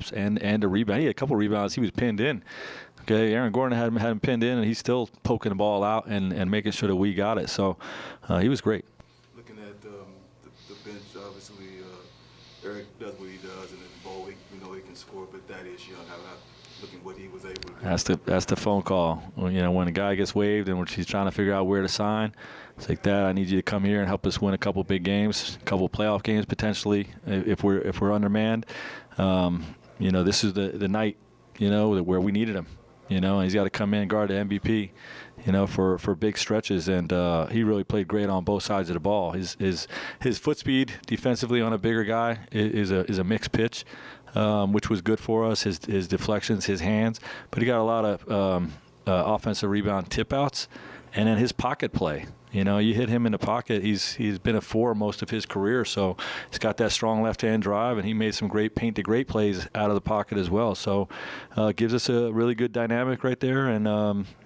helps and a rebound. He had a couple rebounds. He was pinned in. Okay, Aaron Gordon had him pinned in, and he's still poking the ball out and making sure that we got it. So he was great. Looking at the bench, obviously Eric does what he does, and then Vogel, we know he can score, but that is young. Looking what he was able to do. That's the phone call. When a guy gets waived and he's trying to figure out where to sign, it's like, that, I need you to come here and help us win a couple big games, a couple playoff games potentially if we're undermanned. This is the night, where we needed him. And he's got to come in and guard the MVP, for big stretches. And he really played great on both sides of the ball. His foot speed defensively on a bigger guy is a mixed pitch, which was good for us. His deflections, his hands, but he got a lot of offensive rebound tip outs, and then his pocket play. You hit him in the pocket. He's been a 4 most of his career, so he's got that strong left-hand drive, and he made some great paint-to-great plays out of the pocket as well. So it gives us a really good dynamic right there, and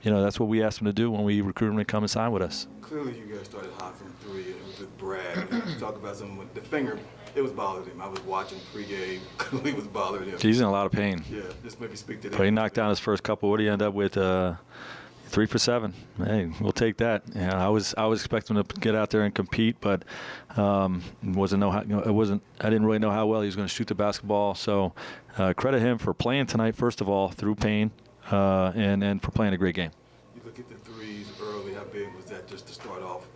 that's what we asked him to do when we recruited him to come and sign with us. Clearly, you guys started hot from 3, and it was with Brad. Talk about the finger. It was bothering him. I was watching pregame. Clearly, it was bothering him. He's in a lot of pain. Yeah, just maybe speak to that. But he knocked down his first couple. What did he end up with? 3 for 7. Hey, we'll take that. I was expecting him to get out there and compete, but I didn't really know how well he was going to shoot the basketball. So credit him for playing tonight, first of all, through pain, and for playing a great game. You look at the threes early. How big was that just to start off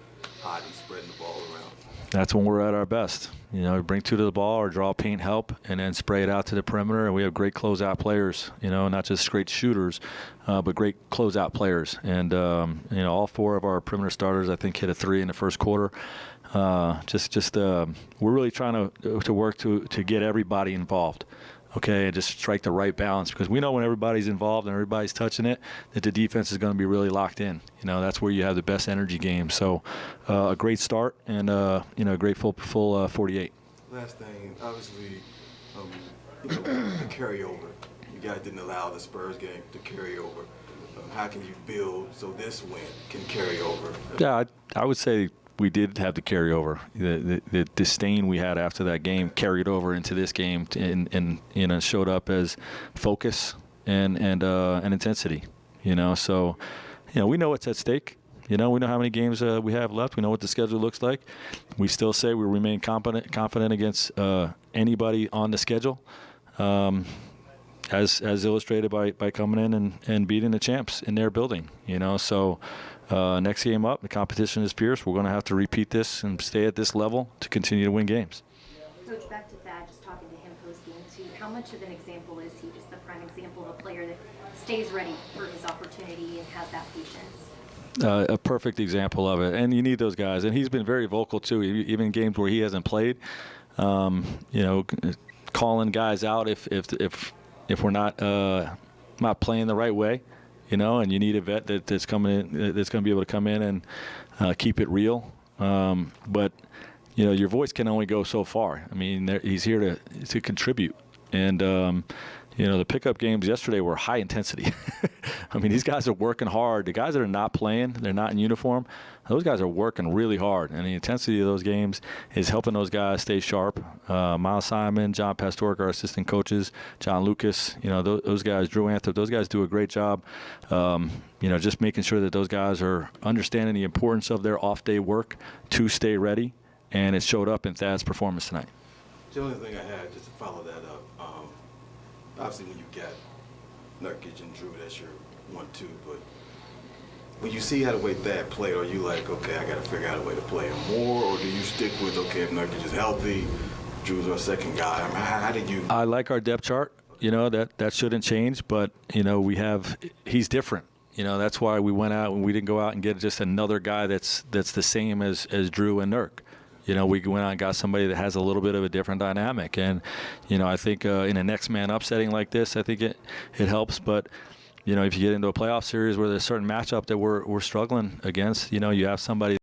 hot and spreading the ball around? That's when we're at our best. Bring 2 to the ball or draw paint help and then spray it out to the perimeter. And we have great closeout players, not just great shooters, but great closeout players. And, all 4 of our perimeter starters, I think, hit a 3 in the first quarter. We're really trying to work to get everybody involved. Okay, and just strike the right balance, because we know when everybody's involved and everybody's touching it, that the defense is going to be really locked in. That's where you have the best energy game. So a great start and a great full 48. Last thing, obviously, the carryover. You guys didn't allow the Spurs game to carry over. How can you build so this win can carry over? Yeah, I would say we did have the carryover. The disdain we had after that game carried over into this game, and showed up as focus and intensity. So we know what's at stake. We know how many games we have left. We know what the schedule looks like. We still say we remain confident against anybody on the schedule, as illustrated by coming in and beating the champs in their building. So. Next game up, the competition is fierce. We're going to have to repeat this and stay at this level to continue to win games. Coach, back to Thad, just talking to him post-game too. How much of an example is he, just the prime example of a player that stays ready for his opportunity and has that patience? A perfect example of it. And you need those guys. And he's been very vocal too, even in games where he hasn't played. Calling guys out if we're not playing the right way. And you need a vet that's coming in, that's going to be able to come in and keep it real. But your voice can only go so far. I mean, he's here to contribute. And the pickup games yesterday were high intensity. I mean, these guys are working hard. The guys that are not playing, they're not in uniform, those guys are working really hard. And the intensity of those games is helping those guys stay sharp. Miles Simon, John Pastoric, our assistant coaches, John Lucas, those guys, Drew Anthrop, those guys do a great job, just making sure that those guys are understanding the importance of their off-day work to stay ready. And it showed up in Thad's performance tonight. The only thing I had, just to follow that up, obviously when you get Nurkic and Drew, that's your 1-2, but when you see how the way Thad played, are you like, okay, I got to figure out a way to play him more, or do you stick with, okay, if Nurkic is healthy, Drew's our second guy? I mean, how did you? I like our depth chart. That shouldn't change, but he's different. That's why we went out and we didn't go out and get just another guy that's the same as Drew and Nurk. We went out and got somebody that has a little bit of a different dynamic. And, I think in a next man up setting like this, I think it helps. But, if you get into a playoff series where there's a certain matchup that we're struggling against, you have somebody